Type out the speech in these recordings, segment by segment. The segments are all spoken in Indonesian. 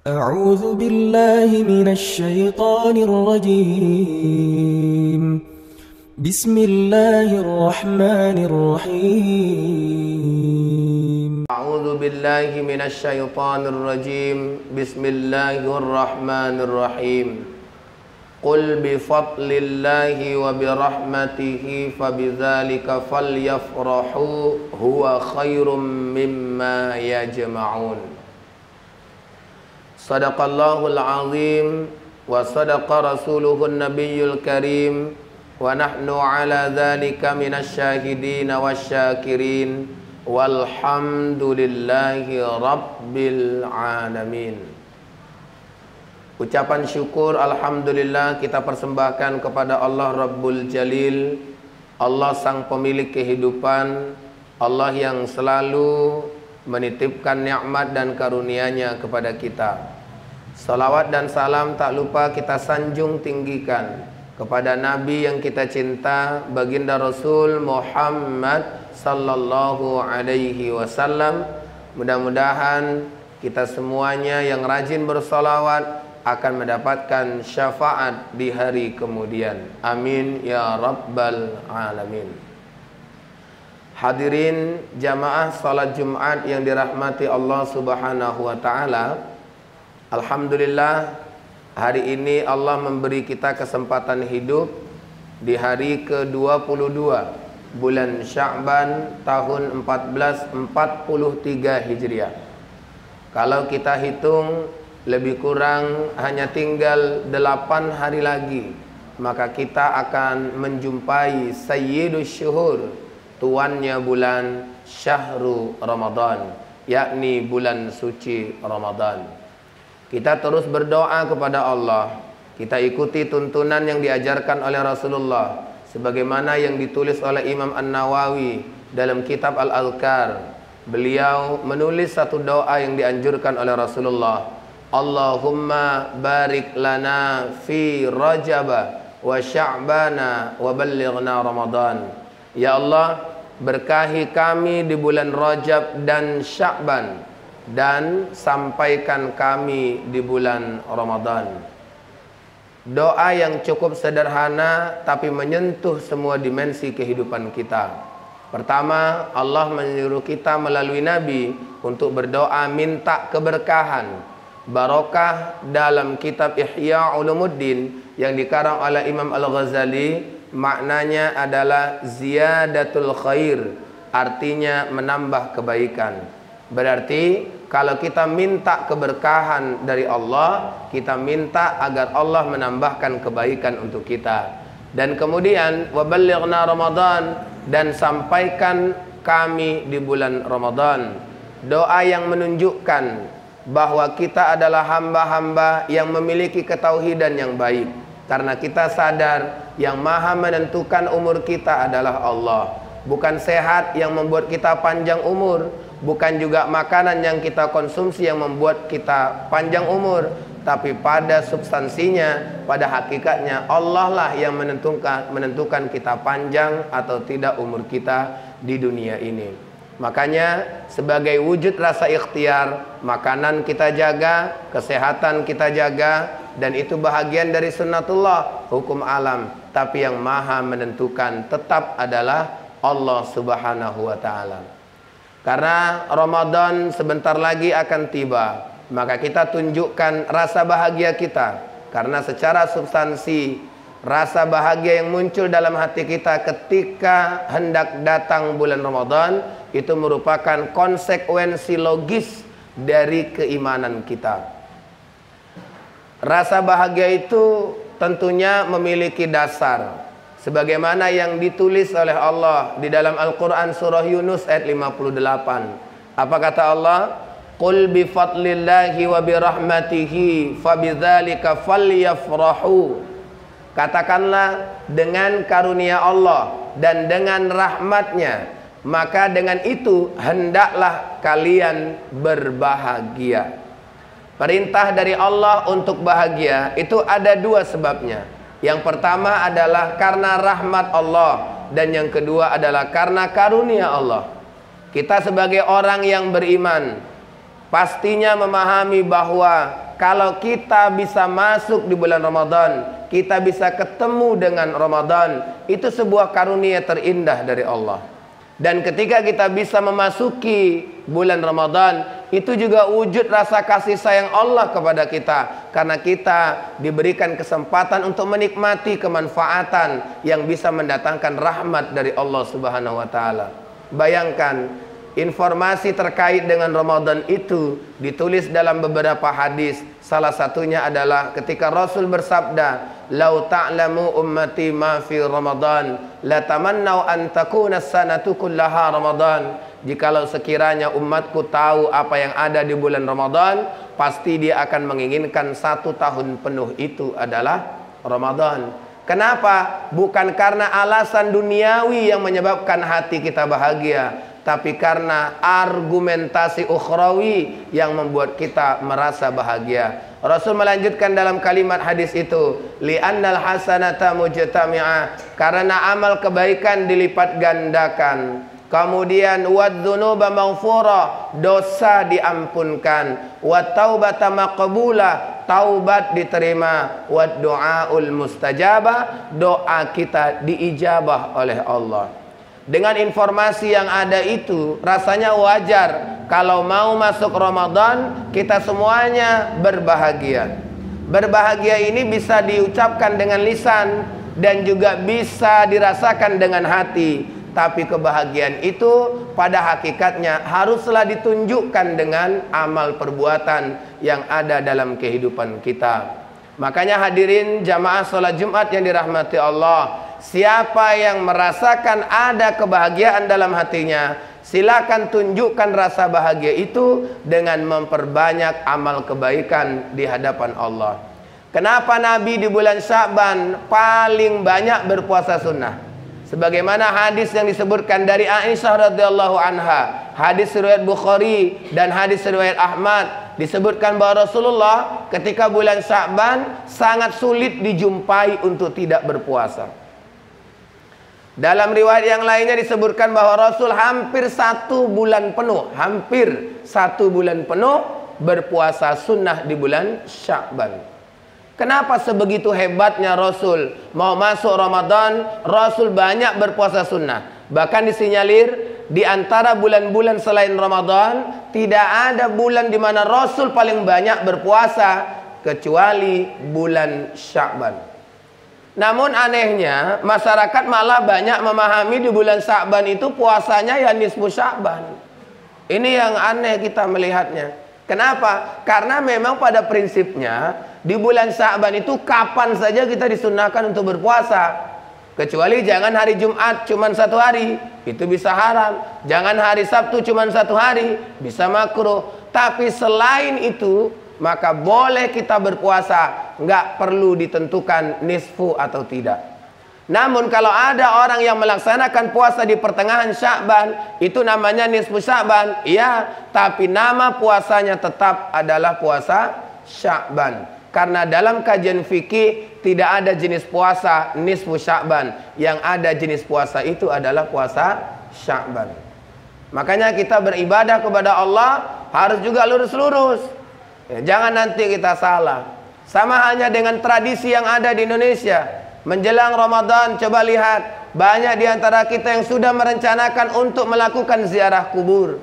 أعوذ بالله من الشيطان الرجيم. بسم الله الرحمن الرحيم. أعوذ بالله من الشيطان الرجيم. بسم الله الرحمن الرحيم. قل بفضل الله وبرحمته فبذلك فليفرحوا هو خير مما يجمعون. صدق الله العظيم وصدق رسوله النبي الكريم ونحن على ذلك من الشاهدين والشاكرين والحمد لله رب العالمين. Ucapan syukur alhamdulillah kita persembahkan kepada Allah Rabbul Jalil, Allah sang pemilik kehidupan, Allah yang selalu menitipkan nikmat dan karunia-Nya kepada kita. Salawat dan salam tak lupa kita sanjung tinggikan kepada Nabi yang kita cinta, baginda Rasul Muhammad sallallahu alaihi wasallam. Mudah-mudahan kita semuanya yang rajin bersalawat akan mendapatkan syafaat di hari kemudian. Amin ya rabbal alamin. Hadirin jamaah salat Jumat yang dirahmati Allah Subhanahu wa taala. Alhamdulillah, hari ini Allah memberi kita kesempatan hidup di hari ke-22 bulan Sya'ban tahun 1443 Hijriah. Kalau kita hitung lebih kurang hanya tinggal 8 hari lagi, maka kita akan menjumpai Sayyidus Syuhur, tuannya bulan Syahrul Ramadan, yakni bulan suci Ramadan. Kita terus berdoa kepada Allah, kita ikuti tuntunan yang diajarkan oleh Rasulullah sebagaimana yang ditulis oleh Imam An-Nawawi dalam kitab Al-Adhkar. Beliau menulis satu doa yang dianjurkan oleh Rasulullah. Allahumma barik lana fi Rajaba wa Sya'bana wa ballighna Ramadan. Ya Allah, berkahi kami di bulan Rajab dan Sya'ban, dan sampaikan kami di bulan Ramadan. Doa yang cukup sederhana tapi menyentuh semua dimensi kehidupan kita. Pertama, Allah menyuruh kita melalui Nabi untuk berdoa minta keberkahan, barokah. Dalam kitab Ihya Ulumuddin yang dikarang oleh Imam Al-Ghazali, maknanya adalah ziyadatul khair, artinya menambah kebaikan. Berarti kalau kita minta keberkahan dari Allah, kita minta agar Allah menambahkan kebaikan untuk kita. Dan kemudian waballighna Ramadan, dan sampaikan kami di bulan Ramadan. Doa yang menunjukkan bahwa kita adalah hamba-hamba yang memiliki ketauhidan yang baik, karena kita sadar yang maha menentukan umur kita adalah Allah. Bukan sehat yang membuat kita panjang umur, bukan juga makanan yang kita konsumsi yang membuat kita panjang umur, tapi pada substansinya, pada hakikatnya Allah lah yang menentukan kita panjang atau tidak umur kita di dunia ini. Makanya sebagai wujud rasa ikhtiar, makanan kita jaga, kesehatan kita jaga, dan itu bahagian dari sunnatullah, hukum alam. Tapi yang maha menentukan tetap adalah Allah Subhanahu wa ta'ala. Karena Ramadan sebentar lagi akan tiba, maka kita tunjukkan rasa bahagia kita. Karena secara substansi, rasa bahagia yang muncul dalam hati kita ketika hendak datang bulan Ramadan itu merupakan konsekuensi logis dari keimanan kita. Rasa bahagia itu tentunya memiliki dasar, sebagaimana yang ditulis oleh Allah di dalam Al-Quran surah Yunus ayat 58. Apa kata Allah? Qul bi fadlillahi wa bi rahmatihi fabidzalika falyafrahu. Katakanlah, dengan karunia Allah dan dengan rahmatnya, maka dengan itu hendaklah kalian berbahagia. Perintah dari Allah untuk bahagia itu ada dua sebabnya. Yang pertama adalah karena rahmat Allah, dan yang kedua adalah karena karunia Allah. Kita sebagai orang yang beriman pastinya memahami bahwa kalau kita bisa masuk di bulan Ramadan, kita bisa ketemu dengan Ramadan, itu sebuah karunia terindah dari Allah. Dan ketika kita bisa memasuki bulan Ramadan, itu juga wujud rasa kasih sayang Allah kepada kita, karena kita diberikan kesempatan untuk menikmati kemanfaatan yang bisa mendatangkan rahmat dari Allah Subhanahu wa taala. Bayangkan, informasi terkait dengan Ramadan itu ditulis dalam beberapa hadis. Salah satunya adalah ketika Rasul bersabda, "Lau ta'lamu ummati ma fi Ramadan, la tamannau an takuna as-sanatu kullaha Ramadan." Jikalau sekiranya umatku tahu apa yang ada di bulan Ramadan, pasti dia akan menginginkan 1 tahun penuh itu adalah Ramadan. Kenapa? Bukan karena alasan duniawi yang menyebabkan hati kita bahagia, tapi karena argumentasi ukhrawi yang membuat kita merasa bahagia. Rasul melanjutkan dalam kalimat hadis itu, li'annal hasanata mujtami'ah, karena amal kebaikan dilipat gandakan. Kemudian wadzunuba maghfurah, dosa diampunkan. Wat taubata maqbulah, taubat diterima. Wad du'aul mustajabah, doa kita diijabah oleh Allah. Dengan informasi yang ada itu, rasanya wajar kalau mau masuk Ramadan kita semuanya berbahagia. Berbahagia ini bisa diucapkan dengan lisan dan juga bisa dirasakan dengan hati. Tapi kebahagiaan itu pada hakikatnya haruslah ditunjukkan dengan amal perbuatan yang ada dalam kehidupan kita. Makanya hadirin jamaah sholat Jumat yang dirahmati Allah, siapa yang merasakan ada kebahagiaan dalam hatinya, silakan tunjukkan rasa bahagia itu dengan memperbanyak amal kebaikan di hadapan Allah. Kenapa Nabi di bulan Sya'ban paling banyak berpuasa sunnah? Sebagaimana hadis yang disebutkan dari Aisyah radhiyallahu anha, hadis riwayat Bukhari dan hadis riwayat Ahmad, disebutkan bahwa Rasulullah ketika bulan Sya'ban sangat sulit dijumpai untuk tidak berpuasa. Dalam riwayat yang lainnya disebutkan bahwa Rasul hampir 1 bulan penuh, berpuasa sunnah di bulan Sya'ban. Kenapa sebegitu hebatnya Rasul? Mau masuk Ramadan, Rasul banyak berpuasa sunnah. Bahkan disinyalir di antara bulan-bulan selain Ramadan, tidak ada bulan di mana Rasul paling banyak berpuasa kecuali bulan Sya'ban. Namun anehnya, masyarakat malah banyak memahami di bulan Sya'ban itu puasanya ya nisfu Sya'ban. Ini yang aneh kita melihatnya. Kenapa? Karena memang pada prinsipnya di bulan Sya'ban itu kapan saja kita disunahkan untuk berpuasa. Kecuali jangan hari Jumat cuman 1 hari, itu bisa haram. Jangan hari Sabtu cuman 1 hari, bisa makruh. Tapi selain itu, maka boleh kita berpuasa, nggak perlu ditentukan nisfu atau tidak. Namun kalau ada orang yang melaksanakan puasa di pertengahan Sya'ban, itu namanya nisfu Sya'ban, iya, tapi nama puasanya tetap adalah puasa Sya'ban. Karena dalam kajian fikih tidak ada jenis puasa nisfu Sya'ban, yang ada jenis puasa itu adalah puasa Sya'ban. Makanya kita beribadah kepada Allah harus juga lurus-lurus. Ya, jangan nanti kita salah. Sama halnya dengan tradisi yang ada di Indonesia. Menjelang Ramadan, coba lihat, banyak di antara kita yang sudah merencanakan untuk melakukan ziarah kubur.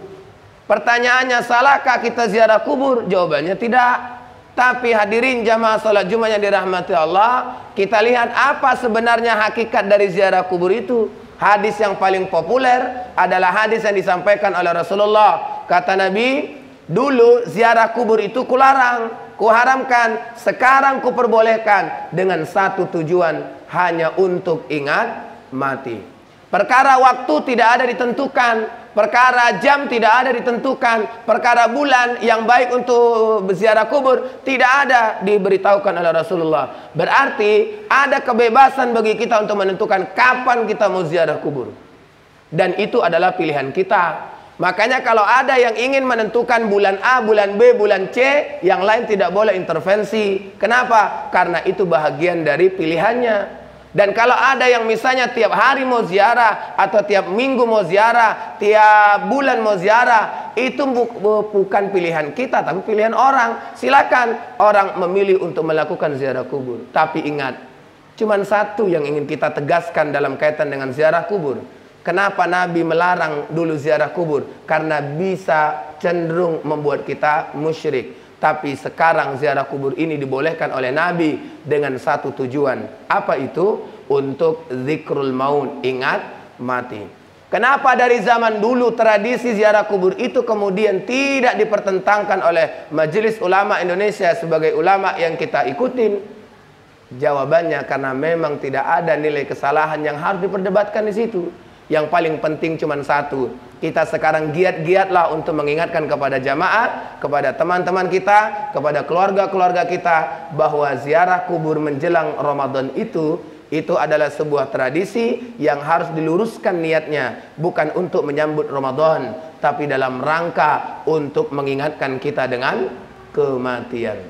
Pertanyaannya, salahkah kita ziarah kubur? Jawabannya tidak. Tapi hadirin jamaah salat Jumat yang dirahmati Allah, kita lihat apa sebenarnya hakikat dari ziarah kubur itu. Hadis yang paling populer adalah hadis yang disampaikan oleh Rasulullah. Kata Nabi, dulu ziarah kubur itu kularang, kuharamkan, sekarang kuperbolehkan dengan satu tujuan, hanya untuk ingat mati. Perkara waktu tidak ada ditentukan, perkara jam tidak ada ditentukan, perkara bulan yang baik untuk berziarah kubur tidak ada diberitahukan oleh Rasulullah. Berarti ada kebebasan bagi kita untuk menentukan kapan kita mau ziarah kubur. Dan itu adalah pilihan kita. Makanya kalau ada yang ingin menentukan bulan A, bulan B, bulan C, yang lain tidak boleh intervensi. Kenapa? Karena itu bahagian dari pilihannya. Dan kalau ada yang misalnya tiap hari mau ziarah, atau tiap minggu mau ziarah, tiap bulan mau ziarah, Itu bukan pilihan kita, tapi pilihan orang. Silakan orang memilih untuk melakukan ziarah kubur. Tapi ingat, cuman satu yang ingin kita tegaskan dalam kaitan dengan ziarah kubur. Kenapa Nabi melarang dulu ziarah kubur? Karena bisa cenderung membuat kita musyrik. Tapi sekarang ziarah kubur ini dibolehkan oleh Nabi dengan satu tujuan. Apa itu? Untuk zikrul maut, ingat mati. Kenapa dari zaman dulu tradisi ziarah kubur itu kemudian tidak dipertentangkan oleh Majelis Ulama Indonesia sebagai ulama yang kita ikutin? Jawabannya karena memang tidak ada nilai kesalahan yang harus diperdebatkan di situ. Yang paling penting cuma satu. Kita sekarang giat-giatlah untuk mengingatkan kepada jamaah, kepada teman-teman kita, kepada keluarga-keluarga kita, bahwa ziarah kubur menjelang Ramadan itu adalah sebuah tradisi yang harus diluruskan niatnya. Bukan untuk menyambut Ramadan, tapi dalam rangka untuk mengingatkan kita dengan kematian.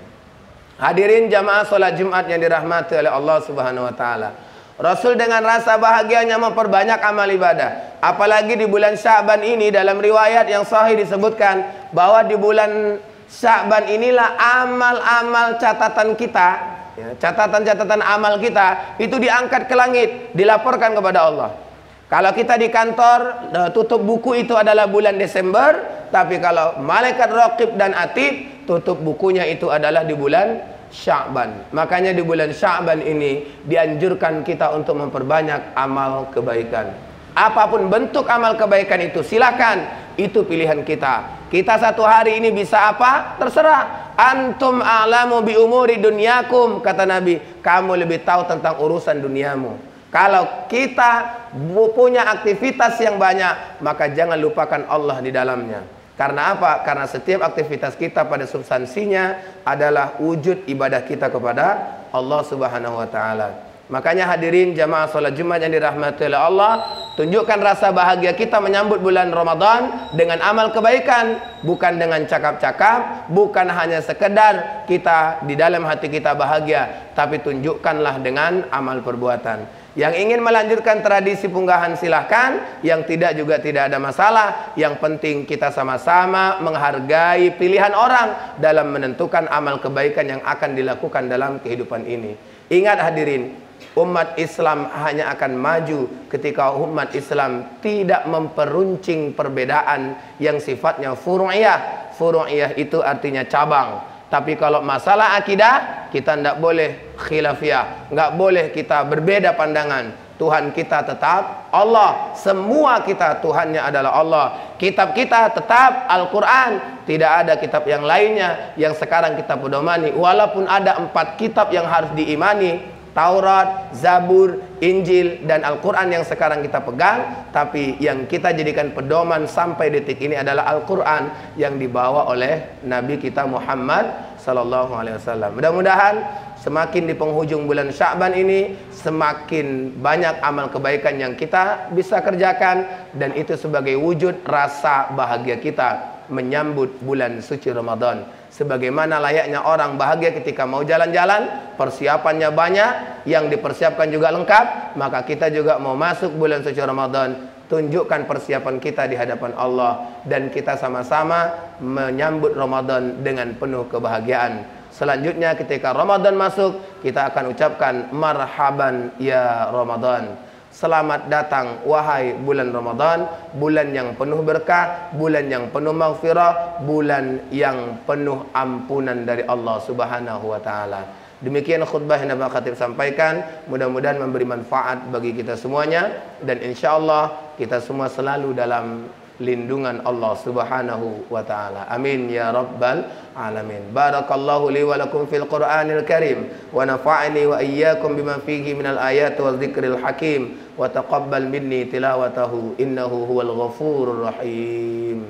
Hadirin jamaah sholat Jumat yang dirahmati oleh Allah Subhanahu wa Ta'ala. Rasul dengan rasa bahagianya memperbanyak amal ibadah. Apalagi di bulan Sya'ban ini, dalam riwayat yang sahih disebutkan bahwa di bulan Sya'ban inilah amal-amal catatan kita, catatan-catatan amal kita itu diangkat ke langit, dilaporkan kepada Allah. Kalau kita di kantor, tutup buku itu adalah bulan Desember. Tapi kalau malaikat Raqib dan Atid, tutup bukunya itu adalah di bulan Sya'ban. Makanya di bulan Sya'ban ini dianjurkan kita untuk memperbanyak amal kebaikan. Apapun bentuk amal kebaikan itu, silakan. Itu pilihan kita. Kita satu hari ini bisa apa? Terserah. Antum a'lamu bi umuri dunyakum, kata Nabi. Kamu lebih tahu tentang urusan duniamu. Kalau kita punya aktivitas yang banyak, maka jangan lupakan Allah di dalamnya. Karena apa? Karena setiap aktivitas kita pada substansinya adalah wujud ibadah kita kepada Allah Subhanahu wa Ta'ala. Makanya hadirin jamaah salat Jumat yang dirahmati oleh Allah, tunjukkan rasa bahagia kita menyambut bulan Ramadan dengan amal kebaikan, bukan dengan cakap-cakap, bukan hanya sekedar kita di dalam hati kita bahagia, tapi tunjukkanlah dengan amal perbuatan. Yang ingin melanjutkan tradisi punggahan silahkan, yang tidak juga tidak ada masalah. Yang penting kita sama-sama menghargai pilihan orang dalam menentukan amal kebaikan yang akan dilakukan dalam kehidupan ini. Ingat hadirin, umat Islam hanya akan maju ketika umat Islam tidak memperuncing perbedaan yang sifatnya furu'iyah. Furu'iyah itu artinya cabang. Tapi kalau masalah akidah, kita tidak boleh khilafiyah, nggak boleh kita berbeda pandangan. Tuhan kita tetap Allah. Semua kita Tuhannya adalah Allah. Kitab kita tetap Al-Quran. Tidak ada kitab yang lainnya yang sekarang kita pedomani. Walaupun ada 4 kitab yang harus diimani, Taurat, Zabur, Injil, dan Al-Quran yang sekarang kita pegang. Tapi yang kita jadikan pedoman sampai detik ini adalah Al-Quran yang dibawa oleh Nabi kita Muhammad Sallallahu Alaihi Wasallam. Mudah-mudahan semakin di penghujung bulan Sya'ban ini, semakin banyak amal kebaikan yang kita bisa kerjakan. Dan itu sebagai wujud rasa bahagia kita menyambut bulan suci Ramadan. Sebagaimana layaknya orang bahagia ketika mau jalan-jalan, persiapannya banyak, yang dipersiapkan juga lengkap. Maka kita juga mau masuk bulan suci Ramadan, tunjukkan persiapan kita di hadapan Allah, dan kita sama-sama menyambut Ramadan dengan penuh kebahagiaan. Selanjutnya ketika Ramadan masuk, kita akan ucapkan marhaban ya Ramadan. Selamat datang wahai bulan Ramadan, bulan yang penuh berkah, bulan yang penuh maghfirah, bulan yang penuh ampunan dari Allah Subhanahu wa Ta'ala. Demikian khutbah yang Bapak Khatib sampaikan. Mudah-mudahan memberi manfaat bagi kita semuanya, dan insyaallah kita semua selalu dalam lindungan Allah Subhanahu wa Ta'ala. Amin ya rabbal alamin. Barakallahu li wa lakum fil Qur'anil Karim, wa nafa'ani wa iyyakum bima fihi minal ayati wa dzikril hakim, wa taqabbal minni tilawatahu innahu huwal ghafurur rahim.